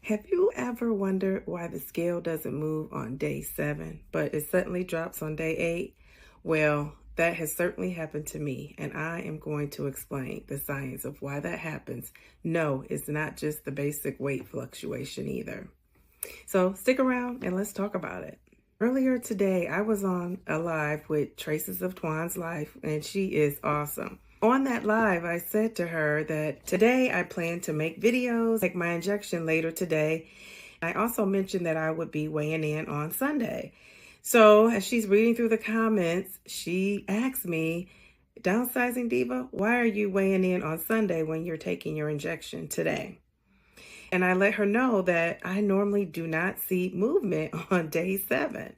Have you ever wondered why the scale doesn't move on day 7, but it suddenly drops on day 8? Well, that has certainly happened to me, and I am going to explain the science of why that happens. No, it's not just the basic weight fluctuation either. So stick around and let's talk about it. Earlier today, I was on a live with Traces of Twan's life, and she is awesome. On that live, I said to her that today I plan to make videos, take my injection later today. I also mentioned that I would be weighing in on Sunday. So as she's reading through the comments, she asked me, "Downsizing Diva, why are you weighing in on Sunday when you're taking your injection today?" And I let her know that I normally do not see movement on day 7.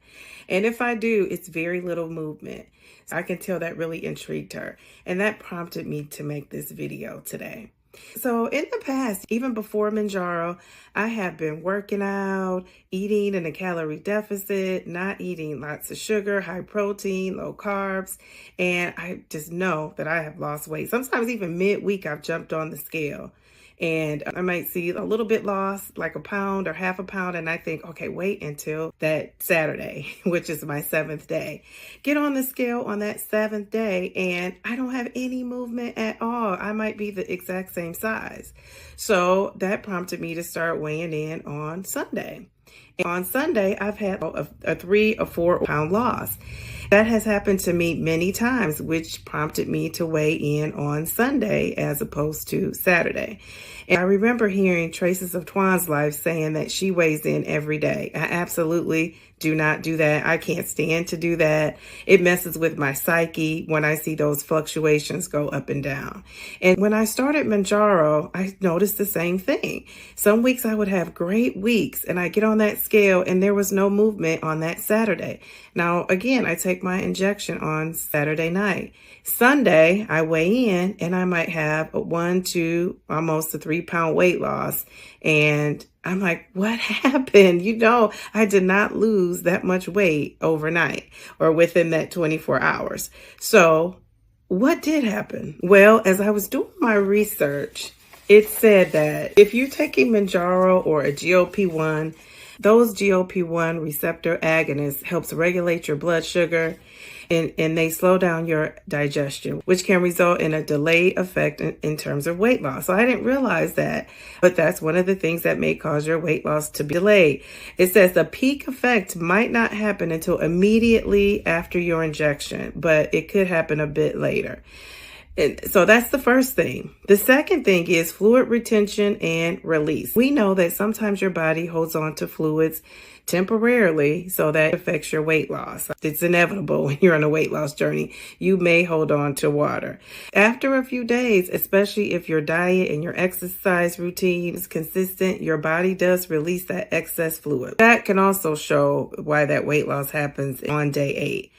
And if I do, it's very little movement. I can tell that really intrigued her. And that prompted me to make this video today. So in the past, even before Mounjaro, I have been working out, eating in a calorie deficit, not eating lots of sugar, high protein, low carbs. And I just know that I have lost weight. Sometimes even midweek, I've jumped on the scale. And I might see a little bit loss, like a pound or half a pound. And I think, okay, wait until that Saturday, which is my 7th day. Get on the scale on that 7th day and I don't have any movement at all. I might be the exact same size. So that prompted me to start weighing in on Sunday. And on Sunday, I've had a 3 or 4 pound loss. That has happened to me many times, which prompted me to weigh in on Sunday as opposed to Saturday. And I remember hearing Traces of Twan's life saying that she weighs in every day. I absolutely do not do that. I can't stand to do that. It messes with my psyche when I see those fluctuations go up and down. And when I started Mounjaro, I noticed the same thing. Some weeks I would have great weeks and I get on that scale and there was no movement on that Saturday. Now, again, I take my injection on Saturday night. Sunday, I weigh in and I might have a 1, 2, almost a 3 pound weight loss. And I'm like, what happened? I did not lose that much weight overnight or within that 24 hours. So what did happen? Well, as I was doing my research, it said that if you're taking Mounjaro or a GLP-1, those GLP-1 receptor agonists helps regulate your blood sugar and they slow down your digestion, which can result in a delayed effect in terms of weight loss. So I didn't realize that, but that's one of the things that may cause your weight loss to be delayed. It says the peak effect might not happen until immediately after your injection, but it could happen a bit later. And so that's the first thing. The second thing is fluid retention and release. We know that sometimes your body holds on to fluids temporarily, so that affects your weight loss. It's inevitable when you're on a weight loss journey. You may hold on to water. After a few days, especially if your diet and your exercise routine is consistent, your body does release that excess fluid. That can also show why that weight loss happens on day 8.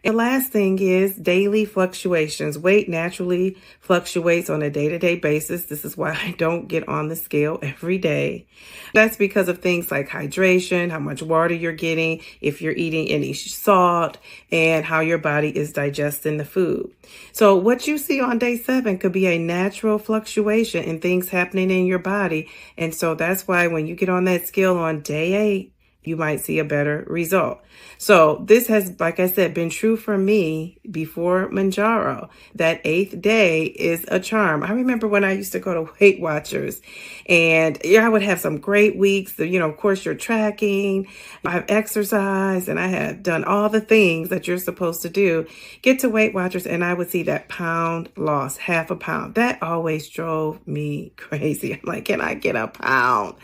And the last thing is daily fluctuations. Weight naturally fluctuates on a day-to-day basis. This is why I don't get on the scale every day. That's because of things like hydration, how much water you're getting, if you're eating any salt, and how your body is digesting the food. So what you see on day 7 could be a natural fluctuation in things happening in your body. And so that's why when you get on that scale on day 8, you might see a better result. So this has, like I said, been true for me before Mounjaro. That 8th day is a charm. I remember when I used to go to Weight Watchers and I would have some great weeks. Of course, you're tracking, I've exercised and I have done all the things that you're supposed to do. Get to Weight Watchers and I would see that pound loss, half a pound. That always drove me crazy. I'm like, can I get a pound?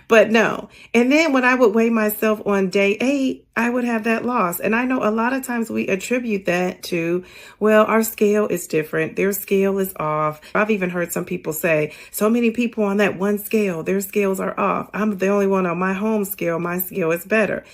But no. And then when I would weigh myself on day 8, I would have that loss. And I know a lot of times we attribute that to, well, our scale is different. Their scale is off. I've even heard some people say, so many people on that one scale, their scales are off. I'm the only one on my home scale. My scale is better.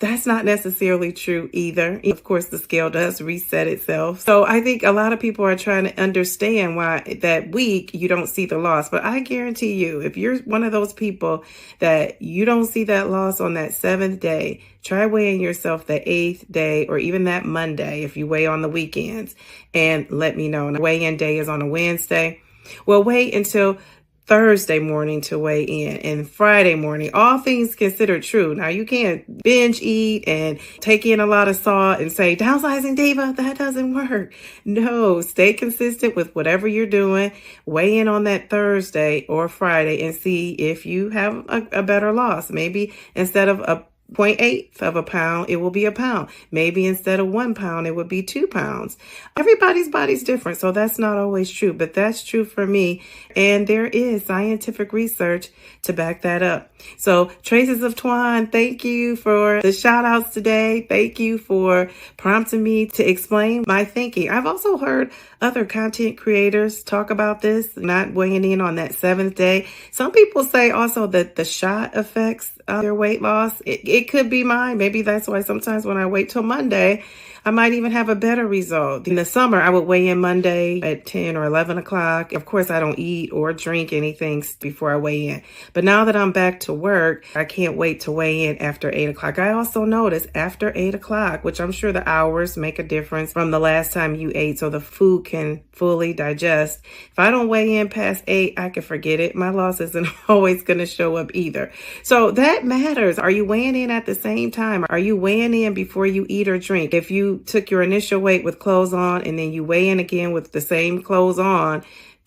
That's not necessarily true either. Of course, the scale does reset itself. So I think a lot of people are trying to understand why that week you don't see the loss. But I guarantee you, if you're one of those people that you don't see that loss on that 7th day, try weighing yourself the 8th day or even that Monday if you weigh on the weekends and let me know. And the weigh-in day is on a Wednesday. Well, wait until Thursday morning to weigh in and Friday morning. All things considered true. Now, you can't binge eat and take in a lot of salt and say, downsizing diva, that doesn't work. No, stay consistent with whatever you're doing. Weigh in on that Thursday or Friday and see if you have a better loss. Maybe instead of a 0.8 of a pound, it will be a pound. Maybe instead of 1 pound, it would be 2 pounds. Everybody's body's different, so that's not always true, but that's true for me. And there is scientific research to back that up. So Traces of Twine, thank you for the shout outs today. Thank you for prompting me to explain my thinking. I've also heard other content creators talk about this, not weighing in on that 7th day. Some people say also that the shot affects their weight loss. It could be mine. Maybe that's why sometimes when I wait till Monday, I might even have a better result. In the summer, I would weigh in Monday at 10 or 11 o'clock. Of course, I don't eat or drink anything before I weigh in. But now that I'm back to work, I can't wait to weigh in after 8 o'clock. I also notice after 8 o'clock, which I'm sure the hours make a difference from the last time you ate so the food can fully digest. If I don't weigh in past 8, I can forget it. My loss isn't always going to show up either. So that matters. Are you weighing in at the same time? Are you weighing in before you eat or drink? If you took your initial weight with clothes on and then you weigh in again with the same clothes on,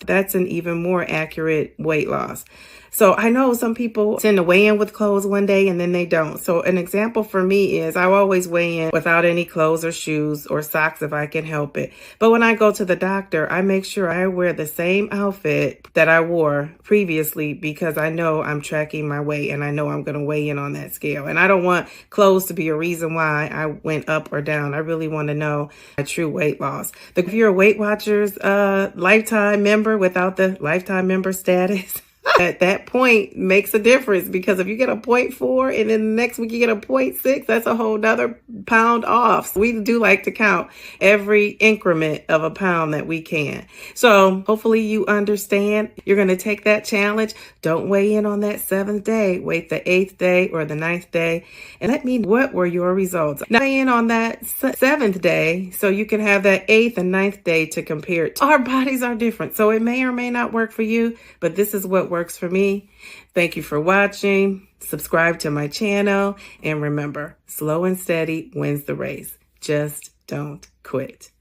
that's an even more accurate weight loss. So I know some people tend to weigh in with clothes one day and then they don't. So an example for me is I always weigh in without any clothes or shoes or socks if I can help it. But when I go to the doctor, I make sure I wear the same outfit that I wore previously because I know I'm tracking my weight and I know I'm going to weigh in on that scale. And I don't want clothes to be a reason why I went up or down. I really want to know my true weight loss. If you're a Weight Watchers lifetime member without the lifetime member status, at that point makes a difference because if you get a 0.4 and then the next week you get a 0.6, that's a whole nother pound off. So we do like to count every increment of a pound that we can. So hopefully you understand. You're going to take that challenge. Don't weigh in on that 7th day. Wait the 8th day or the 9th day and let me know what were your results. Now weigh in on that 7th day so you can have that 8th and 9th day to compare it. Our bodies are different, so it may or may not work for you, but this is what works for me. Thank you for watching. Subscribe to my channel. And remember, slow and steady wins the race. Just don't quit.